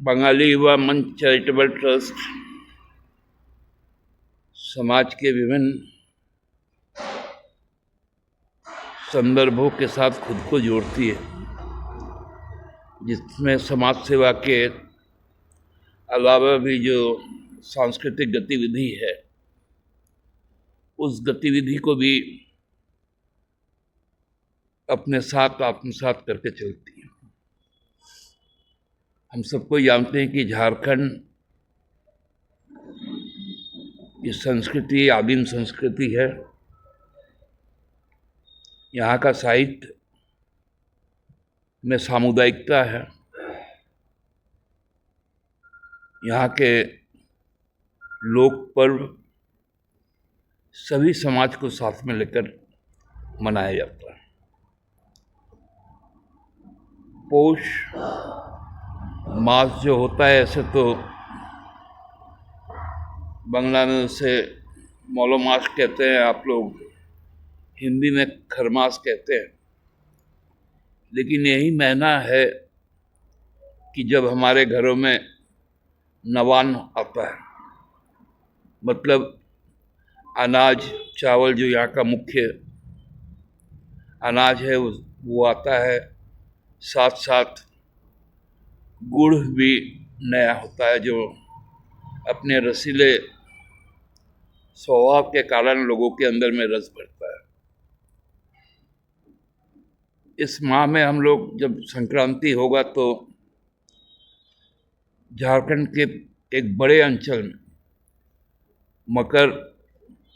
बंगाली युवा मंच charitable trust समाज के विभिन्न संदर्भों के साथ खुद को जोड़ती है, जिसमें समाज सेवा के अलावा भी जो सांस्कृतिक गतिविधि है उस गतिविधि को भी अपने साथ आत्मसात करके चलती है। हम सबको जानते हैं कि झारखंड ये संस्कृति आदिम संस्कृति है। यहाँ का साहित्य में सामुदायिकता है। यहाँ के लोक पर्व सभी समाज को साथ में लेकर मनाया जाता है। पौष मास जो होता है, ऐसे तो बांग्ला में उसे मौलो मास कहते हैं, आप लोग हिंदी में खरमास कहते हैं, लेकिन यही महीना है कि जब हमारे घरों में नवान्न आता है, मतलब अनाज चावल जो यहाँ का मुख्य अनाज है वो आता है, साथ साथ गुड़ भी नया होता है जो अपने रसीले स्वभाव के कारण लोगों के अंदर में रस भरता है। इस माह में हम लोग जब संक्रांति होगा तो झारखंड के एक बड़े अंचल में मकर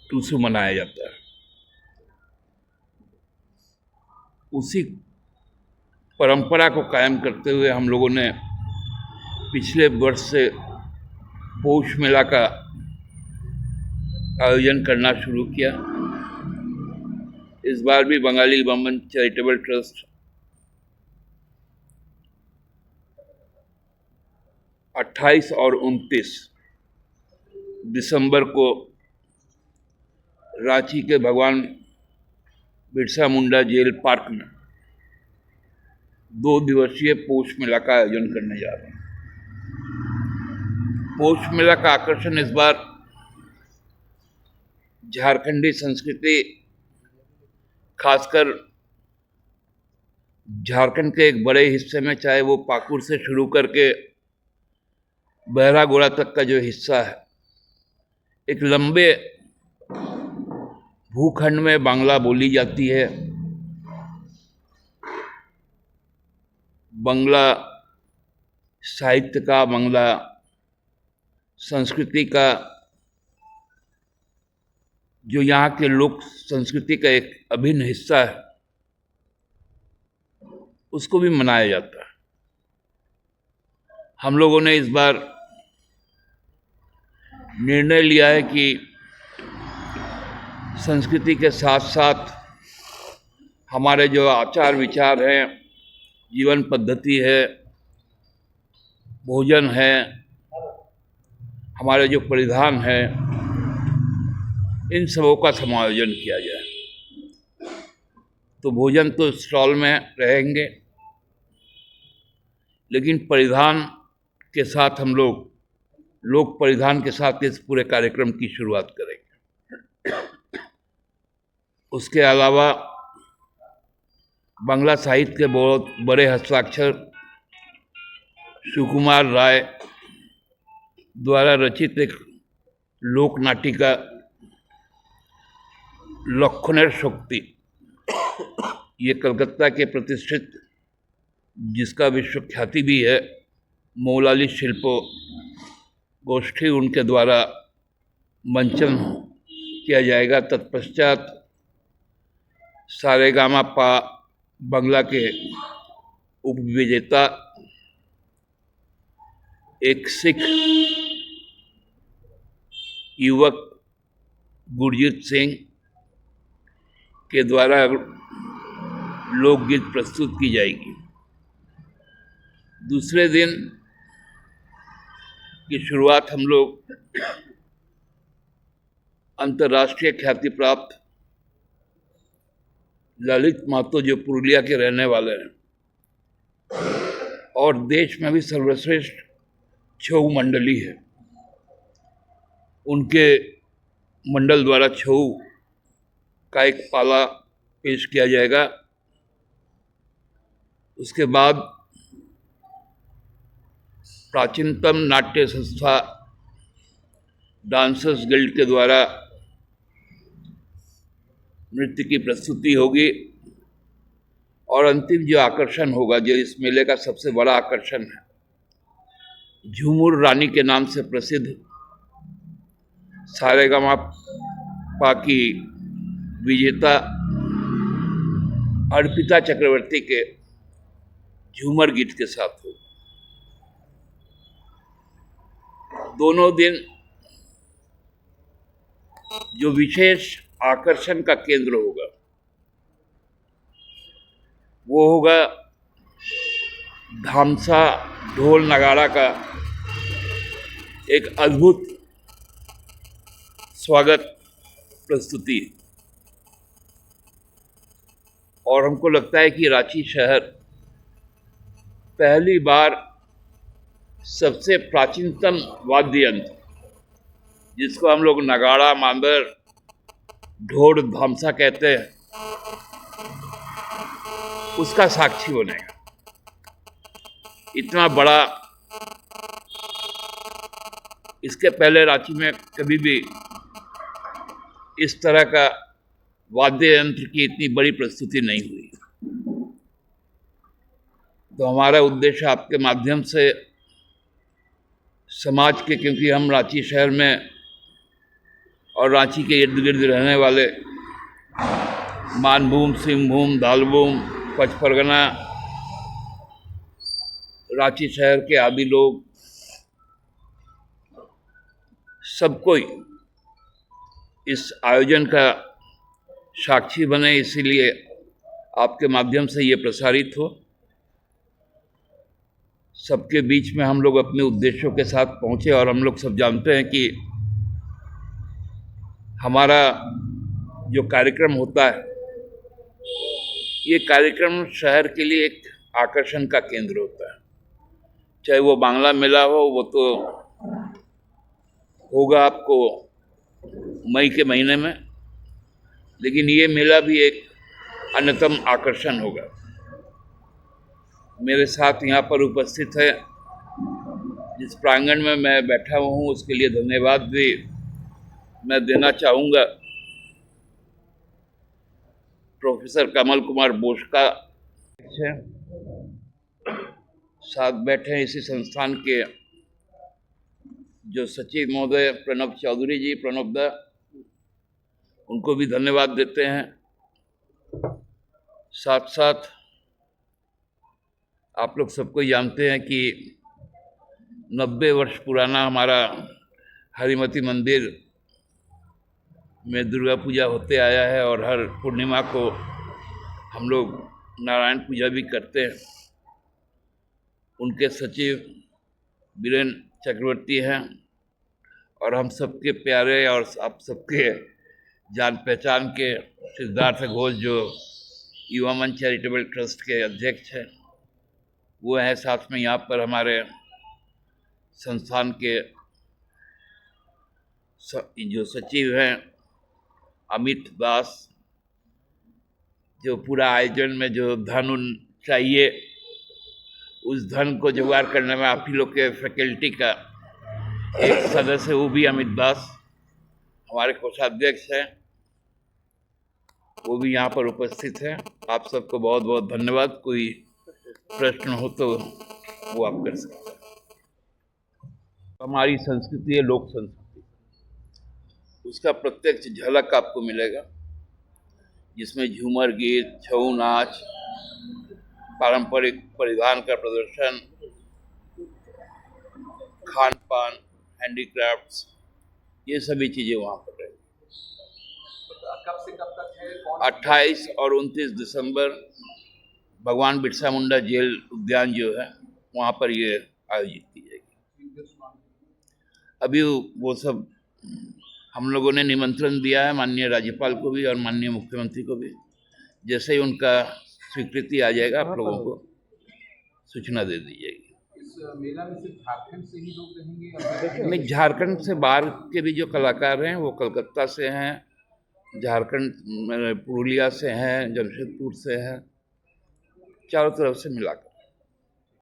टूसू मनाया जाता है। उसी परंपरा को कायम करते हुए हम लोगों ने पिछले वर्ष से पौष मेला का आयोजन करना शुरू किया। इस बार भी बंगाली युवा मंच चैरिटेबल ट्रस्ट 28 और 29 दिसंबर को रांची के भगवान बिरसा मुंडा जेल पार्क में 2 दिवसीय पौष मेला का आयोजन करने जा रहे हैं। पौष मेला का आकर्षण इस बार झारखंडी संस्कृति, खासकर झारखंड के एक बड़े हिस्से में, चाहे वो पाकुड़ से शुरू करके बहरागोड़ा तक का जो हिस्सा है, एक लंबे भूखंड में बांग्ला बोली जाती है। बांग्ला साहित्य का, बांग्ला संस्कृति का, जो यहाँ के लोक संस्कृति का एक अभिन्न हिस्सा है, उसको भी मनाया जाता है। हम लोगों ने इस बार निर्णय लिया है कि संस्कृति के साथ साथ हमारे जो आचार विचार हैं, जीवन पद्धति है, भोजन है, हमारे जो परिधान है, इन सबों का समायोजन किया जाए। तो भोजन तो स्टॉल में रहेंगे, लेकिन परिधान के साथ हम लोग लोक परिधान के साथ इस पूरे कार्यक्रम की शुरुआत करेंगे। उसके अलावा बांग्ला साहित्य के बहुत बड़े हस्ताक्षर सुकुमार राय द्वारा रचित एक लोक नाटिका लक्षणेर शक्ति, ये कलकत्ता के प्रतिष्ठित, जिसका विश्व ख्याति भी है, मौलाली शिल्पो गोष्ठी, उनके द्वारा मंचन किया जाएगा। तत्पश्चात सारेगामा पा बांग्ला के उपविजेता एक सिख युवक गुरजीत सिंह के द्वारा लोकगीत प्रस्तुत की जाएगी। दूसरे दिन की शुरुआत हम लोग अंतर्राष्ट्रीय ख्याति प्राप्त ललित महतो, जो पुरुलिया के रहने वाले हैं और देश में भी सर्वश्रेष्ठ छऊ मंडली है, उनके मंडल द्वारा छऊ का एक पाला पेश किया जाएगा। उसके बाद प्राचीनतम नाट्य संस्था डांसर्स गिल्ड के द्वारा नृत्य की प्रस्तुति होगी और अंतिम जो आकर्षण होगा, जो इस मेले का सबसे बड़ा आकर्षण है, झूमुर रानी के नाम से प्रसिद्ध सारेगामापा की विजेता अर्पिता चक्रवर्ती के झूमर गीत के साथ हो। दोनों दिन जो विशेष आकर्षण का केंद्र होगा वो होगा धामसा ढोल नगाड़ा का एक अद्भुत स्वागत प्रस्तुति। और हमको लगता है कि रांची शहर पहली बार सबसे प्राचीनतम वाद्य यंत्र, जिसको हम लोग नगाड़ा, मांदर, ढोल, धामसा कहते हैं, उसका साक्षी बनेगा। इतना बड़ा, इसके पहले रांची में कभी भी इस तरह का वाद्य यंत्र की इतनी बड़ी प्रस्तुति नहीं हुई। तो हमारा उद्देश्य आपके माध्यम से समाज के, क्योंकि हम रांची शहर में और रांची के इर्द गिर्द रहने वाले मानभूम, सिंहभूम, दालभूम, पचपरगना, रांची शहर के आदि लोग, सब कोई इस आयोजन का साक्षी बने, इसीलिए आपके माध्यम से ये प्रसारित हो। सबके बीच में हम लोग अपने उद्देश्यों के साथ पहुंचे। और हम लोग सब जानते हैं कि हमारा जो कार्यक्रम होता है, ये कार्यक्रम शहर के लिए एक आकर्षण का केंद्र होता है। चाहे वो बांग्ला मेला हो, वो तो होगा आपको मई के महीने में, लेकिन ये मेला भी एक अन्यतम आकर्षण होगा। मेरे साथ यहाँ पर उपस्थित है, जिस प्रांगण में मैं बैठा हुआ हूँ, उसके लिए धन्यवाद भी मैं देना चाहूँगा प्रोफेसर कमल कुमार बोस का। साथ बैठे हैं इसी संस्थान के जो सचिव महोदय प्रणब चौधरी जी, प्रणब दा, उनको भी धन्यवाद देते हैं। साथ साथ आप लोग सबको जानते हैं कि 90 वर्ष पुराना हमारा हरिमती मंदिर में दुर्गा पूजा होते आया है और हर पूर्णिमा को हम लोग नारायण पूजा भी करते हैं। उनके सचिव बीरेन चक्रवर्ती हैं और हम सबके प्यारे और आप सबके जान पहचान के सिद्धार्थ घोष, जो युवा मंच चैरिटेबल ट्रस्ट के अध्यक्ष हैं, वो हैं। साथ में यहाँ पर हमारे संस्थान के जो सचिव हैं अमित दास, जो पूरा आयोजन में जो धन चाहिए, उस धन को जुगाड़ करने में आप ही लोग के फैकल्टी का एक सदस्य, वो भी अमित दास हमारे कोषाध्यक्ष हैं, वो भी यहाँ पर उपस्थित हैं। आप सबको बहुत बहुत धन्यवाद। कोई प्रश्न हो तो वो आप कर सकते हैं। हमारी संस्कृति है लोक संस्कृति, उसका प्रत्यक्ष झलक आपको मिलेगा, जिसमें झूमर गीत, छऊ नाच, पारंपरिक परिधान का प्रदर्शन, खान पान, हैंडीक्राफ्ट्स, ये सभी चीजें वहाँ पर रहेंगी। कब से कब तक है? 28 और 29 दिसंबर भगवान बिरसा मुंडा जेल उद्यान जो है, वहाँ पर ये आयोजित की जाएगी। अभी वो सब हम लोगों ने निमंत्रण दिया है माननीय राज्यपाल को भी और माननीय मुख्यमंत्री को भी। जैसे ही उनका स्वीकृति आ जाएगा, आप लोगों को सूचना दे दी जाएगी। इस मेला में सिर्फ झारखंड से ही लोग रहेंगे या नहीं, झारखंड से बाहर के भी जो कलाकार हैं वो कलकत्ता से हैं, झारखंड पुरुलिया से हैं, जमशेदपुर से हैं, चारों तरफ से मिलाकर।